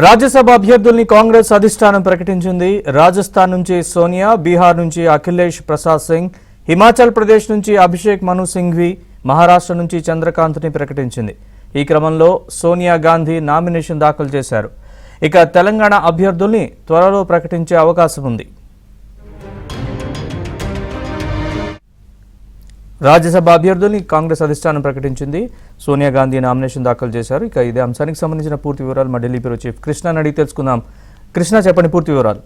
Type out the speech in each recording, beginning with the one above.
రాజ్యసభ అభ్యర్థుల్ని కాంగ్రెస్ అధిష్టానం ప్రకటించింది. రాజస్థాన్ నుంచి సోనియా, బీహార్ నుంచి అఖిలేష్ ప్రసాద్ సింగ్, హిమాచల్ ప్రదేశ్ నుంచి అభిషేక్ మను సింఘ్వి, మహారాష్ట్ర నుంచి చంద్రకాంత్ని ప్రకటించింది. ఈ క్రమంలో సోనియా గాంధీ నామినేషన్ దాఖలు చేశారు. ఇక తెలంగాణ అభ్యర్థుల్ని త్వరలో ప్రకటించే అవకాశం ఉంది. రాజ్యసభ అభ్యర్థుల్ని కాంగ్రెస్ అధిష్టానం ప్రకటించింది. సోనియా గాంధీ నామినేషన్ దాఖలు చేశారు. ఇక ఇదే అంశానికి సంబంధించిన పూర్తి వివరాలు మా ఢిల్లీ బ్యూరో చీఫ్ కృష్ణ అడిగి తెలుసుకుందాం. కృష్ణ, చెప్పండి పూర్తి వివరాలు.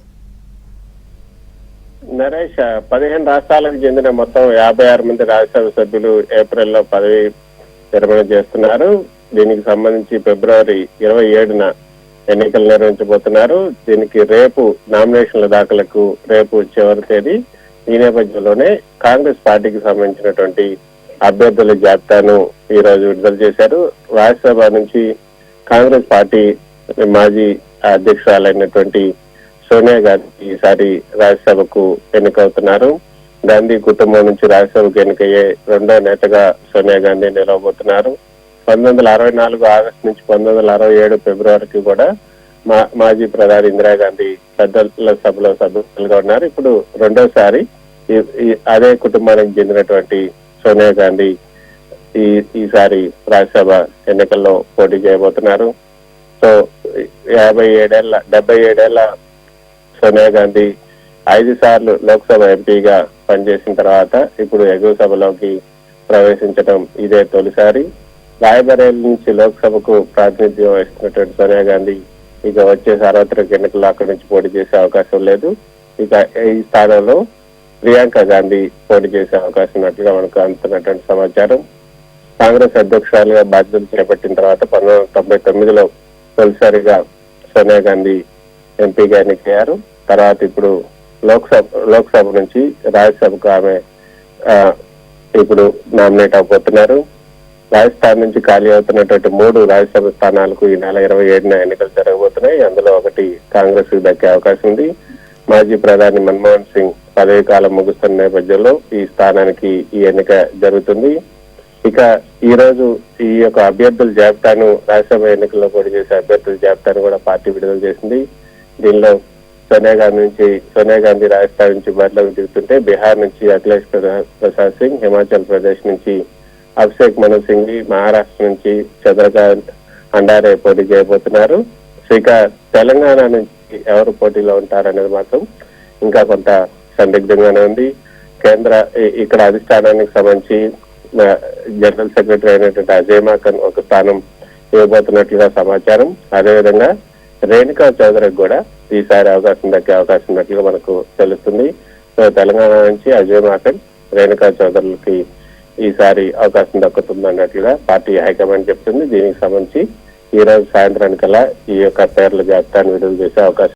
నరేష్, 15 రాష్ట్రాలకు చెందిన మొత్తం 56 మంది రాజ్యసభ సభ్యులు ఏప్రిల్లో పదవి విరమణ చేస్తున్నారు. దీనికి సంబంధించి ఫిబ్రవరి 27న ఎన్నికలు నిర్వహించబోతున్నారు. దీనికి రేపు నామినేషన్ల దాఖలకు రేపు చివరి తేదీ. ఈ నేపథ్యంలోనే కాంగ్రెస్ పార్టీకి సంబంధించినటువంటి అభ్యర్థుల జాబితాను ఈ రోజు విడుదల చేశారు. రాజ్యసభ నుంచి కాంగ్రెస్ పార్టీ మాజీ అధ్యక్షురాలైనటువంటి సోనియా గాంధీ ఈసారి రాజ్యసభకు ఎన్నికవుతున్నారు. గాంధీ కుటుంబం నుంచి రాజ్యసభకు ఎన్నికయ్యే రెండో నేతగా సోనియా గాంధీ నిలవబోతున్నారు. 1964 ఆగస్టు నుంచి 1967 ఫిబ్రవరికి కూడా మాజీ ప్రధాని ఇందిరాగాంధీ పెద్దల సభలో సభ్యులుగా ఉన్నారు. ఇప్పుడు రెండోసారి అదే కుటుంబానికి చెందినటువంటి సోనియా గాంధీ ఈసారి రాజ్యసభ ఎన్నికల్లో పోటీ చేయబోతున్నారు. సో 77 ఏళ్ల సోనియా గాంధీ 5 సార్లు లోక్సభ ఎంపీగా పనిచేసిన తర్వాత ఇప్పుడు ఎగువ సభలోకి ప్రవేశించడం ఇదే తొలిసారి. రాయబరేలీ నుంచి లోక్సభకు ప్రాతినిధ్యం వహిస్తున్నటువంటి సోనియా గాంధీ ఇక వచ్చే సార్వత్రిక ఎన్నికల్లో అక్కడి నుంచి పోటీ చేసే అవకాశం లేదు. ఇక ఈ స్థానంలో ప్రియాంక గాంధీ పోటీ చేసే అవకాశం ఉన్నట్లుగా మనకు అందుతున్నటువంటి సమాచారం. కాంగ్రెస్ అధ్యక్షురాలుగా బాధ్యతలు చేపట్టిన తర్వాత 1999లో తొలిసారిగా సోనియా గాంధీ ఎంపీగా ఎన్నికయ్యారు. తర్వాత ఇప్పుడు లోక్సభ నుంచి రాజ్యసభకు ఆమె ఇప్పుడు నామినేట్ అవబోతున్నారు. రాజస్థాన్ నుంచి ఖాళీ అవుతున్నటువంటి 3 రాజ్యసభ స్థానాలకు ఈ నెల 27న ఎన్నికలు జరగబోతున్నాయి. అందులో ఒకటి కాంగ్రెస్ కు దక్కే అవకాశం ఉంది. మాజీ ప్రధాని మన్మోహన్ సింగ్ పదవి కాలం ముగుస్తున్న నేపథ్యంలో ఈ స్థానానికి ఈ ఎన్నిక జరుగుతుంది. ఇక ఈ రోజు ఈ యొక్క అభ్యర్థుల జాబితాను, రాజ్యసభ ఎన్నికల్లో పోటీ చేసే అభ్యర్థుల జాబితాను కూడా పార్టీ విడుదల చేసింది. దీనిలో సోనియా గాంధీ రాజస్థాన్ నుంచి బరిలోకి దిగుతుంటే, బీహార్ నుంచి అఖిలేష్ ప్రసాద్ సింగ్, హిమాచల్ ప్రదేశ్ నుంచి అభిషేక్ మను సింఘ్వి, మహారాష్ట్ర నుంచి చంద్రకాంత్ అండారే పోటీ చేయబోతున్నారు. ఇక తెలంగాణ నుంచి ఎవరు పోటీలో ఉంటారనేది మాత్రం ఇంకా కొంత సందిగ్ధంగానే ఉంది. ఇక్కడ అధిష్టానానికి సంబంధించి జనరల్ సెక్రటరీ అయినటువంటి అజయ్ మాకన్ ఒక స్థానం ఇవ్వబోతున్నట్లుగా సమాచారం. అదేవిధంగా రేణుకా చౌదరికి కూడా ఈసారి అవకాశం దక్కే అవకాశం ఉన్నట్లుగా మనకు తెలుస్తుంది. సో తెలంగాణ నుంచి అజయ్ మాకన్, రేణుకా చౌదరులకి ఈసారి అవకాశం దక్కుతుంది అన్నట్లుగా పార్టీ హైకమాండ్ చెప్తుంది. దీనికి సంబంధించి ఈ రోజు సాయంత్రానికల్లా ఈ యొక్క పేర్ల జాబితాను విడుదల చేసే అవకాశం